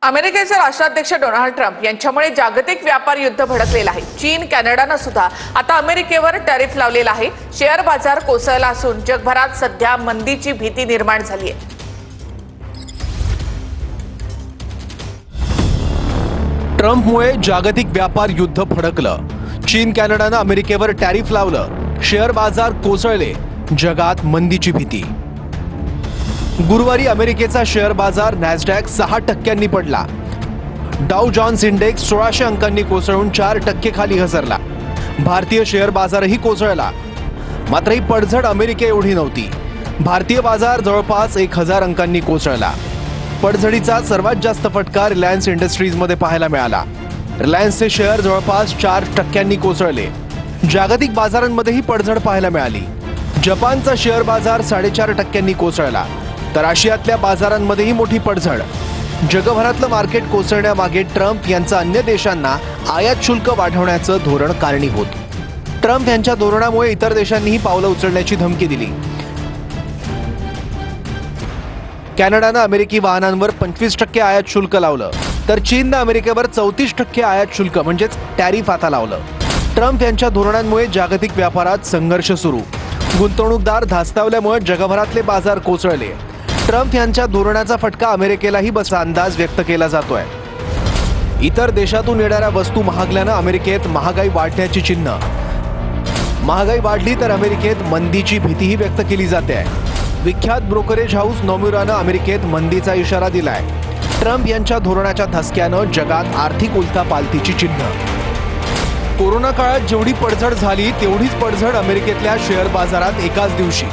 अमेरिकेचे राष्ट्राध्यक्ष Donald Trump यांच्यामुळे जागतिक व्यापार युद्ध भडकलेलं आहे। चीन, कॅनडानं सुद्धा आता अमेरिकेवर टॅरिफ लावलेला आहे। शेअर बाजार कोसळला असून जगभरात सध्या मंदीची भीती निर्माण झाली आहे। ट्रम्पमुळे जागतिक व्यापार युद्ध भडकलं। चीन, कॅनडानं अमेरिकेवर टॅरिफ लावलं। शेअर बाजार कोसळले। जगात मंदीची भीती। गुरुवारी अमेरिकेचा शेअर बाजार नॅस्डॅक 6% पडला। डाउ जोन्स इंडेक्स 1600 अंकांनी कोसळून 4% खाली घसरला। भारतीय शेअर बाजारही कोसळला। मात्र ही पडझड अमेरिके एवढी नव्हती। भारतीय बाजार जवळपास 1000 अंकांनी कोसळला। पडझडीचा सर्वात जास्त फटका रिलायन्स इंडस्ट्रीजमध्ये पाहायला मिळाला। रिलायन्सचे शेअर जवळपास 4% कोसळले। जागतिक बाजारांमध्येही पडझड पाहायला मिळाली। जपानचा शेअर बाजार 4.5% कोसळला, तर आशियातल्या बाजारांमध्येही मोठी पडझड। जगभरातलं मार्केट कोसळण्यामागे ट्रम्प यांचं अन्य देशांना आयात शुल्क वाढवण्याचं धोरण कारणीभूत। ट्रम्प यांच्या धोरणामुळे इतर देशांनीही पावलं उचलण्याची धमकी दिली। कॅनडानं अमेरिकी वाहनांवर 25% आयात शुल्क लावलं, तर चीननं अमेरिकेवर 34% आयात शुल्क म्हणजेच टॅरिफ आता लावलं। ट्रम्प यांच्या धोरणांमुळे जागतिक व्यापारात संघर्ष सुरू। गुंतवणूकदार धास्तावल्यामुळे जगभरातले बाजार कोसळले। ट्रम्प यांच्या धोरणाचा फटका अमेरिकेलाही बसला अंदाज व्यक्त केला जातोय। इतर देशातून येणाऱ्या वस्तू महागल्यानं अमेरिकेत महागाई वाढण्याची चिन्ह। महागाई वाढली तर अमेरिकेत मंदीची भीतीही व्यक्त केली जाते। विख्यात ब्रोकरेज हाऊस नोमुरानं अमेरिकेत मंदीचा इशारा दिलाय। ट्रम्प यांच्या धोरणाच्या धसक्यानं जगात आर्थिक उलथापालथीची चिन्ह। कोरोना काळात जेवढी पडझड झाली तेवढीच पडझड अमेरिकेतल्या शेअर बाजारात एकाच दिवशी।